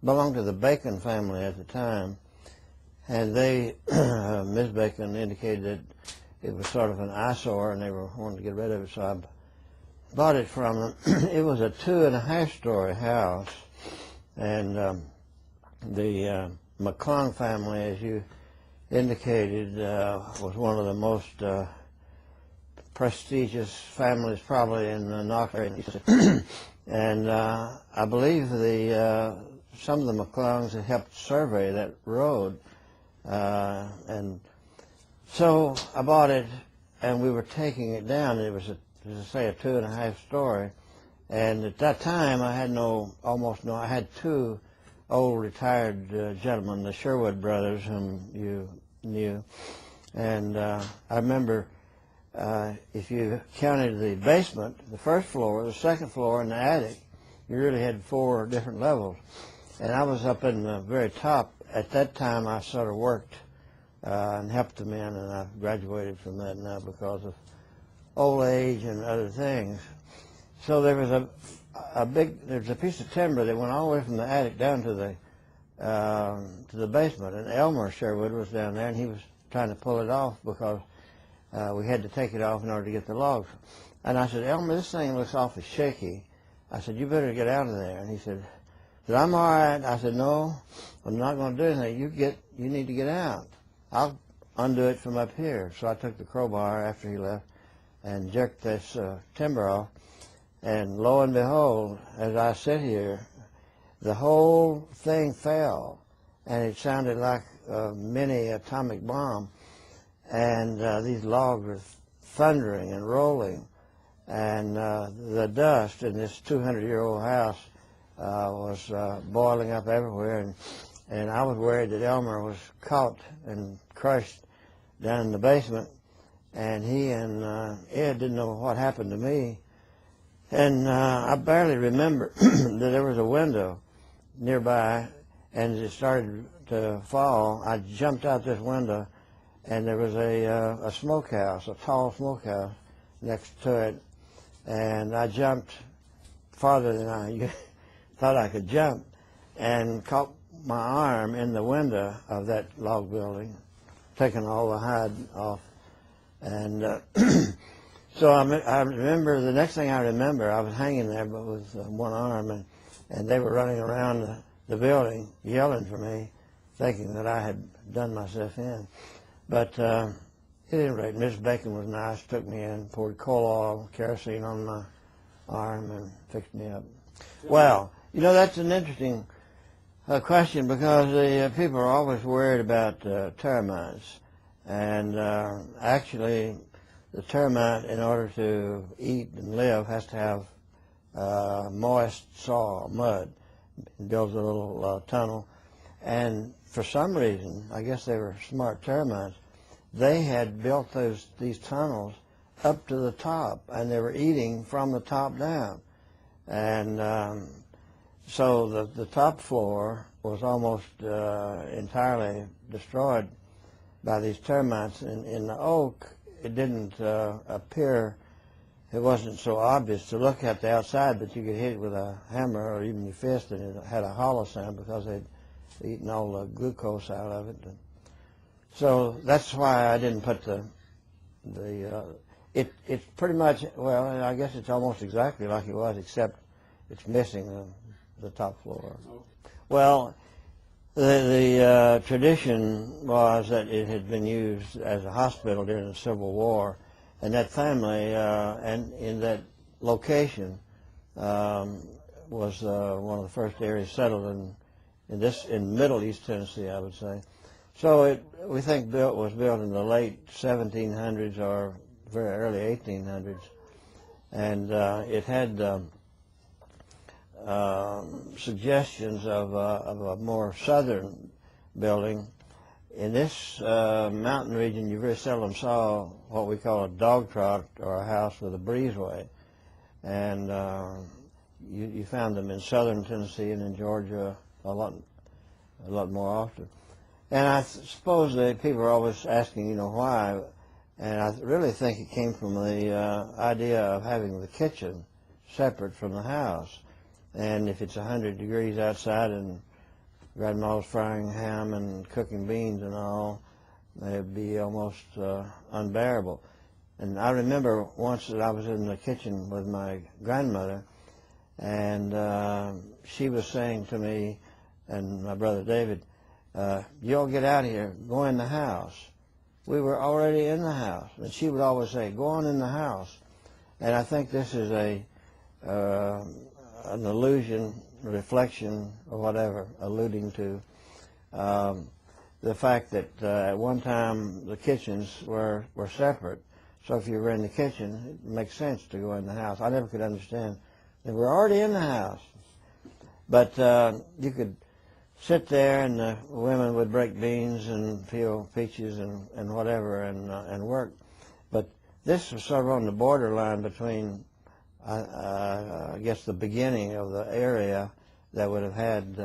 belonged to the Bacon family at the time, and they, Ms. Bacon indicated that it was sort of an eyesore and they were wanting to get rid of it, so I bought it from them. It was a 2.5-story house, and the McClung family, as you indicated, was one of the most prestigious families probably in the Knoxville area. And I believe some of the McClungs had helped survey that road. And so I bought it, and we were taking it down. It was, as I say, a 2.5-story. And at that time, I had I had two old retired gentlemen, the Sherwood brothers, whom you knew. And I remember if you counted the basement, the first floor, the second floor, and the attic, you really had 4 different levels. And I was up in the very top. At that time, I sort of worked and helped the men, and I've graduated from that now because of old age and other things. So there was a piece of timber that went all the way from the attic down to the basement, and Elmer Sherwood was down there, and he was trying to pull it off because we had to take it off in order to get the logs. And I said, Elmer, this thing looks awfully shaky. I said, you better get out of there. And he said, I'm all right. I said, no, I'm not going to do anything. You need to get out. I'll undo it from up here. So I took the crowbar after he left and jerked this timber off. And lo and behold, as I sit here, the whole thing fell. And it sounded like a mini atomic bomb. And these logs were thundering and rolling. And the dust in this 200-year-old house was boiling up everywhere, and I was worried that Elmer was caught and crushed down in the basement, and he and Ed didn't know what happened to me. And I barely remember that there was a window nearby, and as it started to fall, I jumped out this window, and there was a smokehouse, a tall smokehouse next to it, and I jumped farther than I thought I could jump, and caught my arm in the window of that log building, taking all the hide off. And so I remember, the next thing I remember, I was hanging there but with one arm, and they were running around the building yelling for me, thinking that I had done myself in. But at any rate, Miss Bacon was nice, took me in, poured coal oil, kerosene on my arm, and fixed me up. Well, you know, that's an interesting question, because the people are always worried about termites. And actually, the termite, in order to eat and live, has to have moist soil, mud. It builds a little tunnel. And for some reason, I guess they were smart termites, they had built these tunnels up to the top, and they were eating from the top down. And so the top floor was almost entirely destroyed by these termites. In the oak, it didn't appear, it wasn't so obvious to look at the outside, but you could hit it with a hammer or even your fist, and it had a hollow sound because they'd eaten all the glucose out of it. So that's why I didn't put it's pretty much, well, I guess it's almost exactly like it was, except it's missing the top floor. Well, the tradition was that it had been used as a hospital during the Civil War, and that family and in that location was one of the first areas settled in Middle East Tennessee, I would say. So we think was built in the late 1700s or very early 1800s, and it had suggestions of a more southern building. In this mountain region, you very seldom saw what we call a dog trot or a house with a breezeway, and you found them in southern Tennessee and in Georgia a lot more often. And I suppose that people are always asking, why, and I really think it came from the idea of having the kitchen separate from the house. And if it's 100 degrees outside and Grandma was frying ham and cooking beans and all, it'd be almost unbearable. And I remember once that I was in the kitchen with my grandmother, and she was saying to me and my brother David, "You all get out of here, go in the house." We were already in the house, and she would always say, "Go on in the house." And I think this is an illusion, reflection, or whatever, alluding to the fact that at one time the kitchens were separate. So if you were in the kitchen, it makes sense to go in the house. I never could understand. They were already in the house. But you could sit there, and the women would break beans and peel peaches and whatever and work. But this was sort of on the borderline between, I guess, the beginning of the area that would have had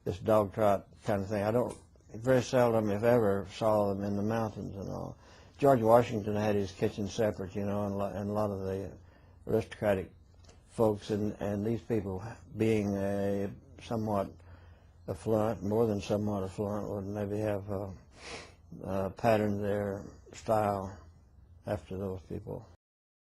this dog trot kind of thing. I don't, very seldom, if ever, saw them in the mountains and all. George Washington had his kitchen separate, you know, and a lot of the aristocratic folks, and these people being somewhat affluent, more than somewhat affluent, would maybe have patterned their style after those people.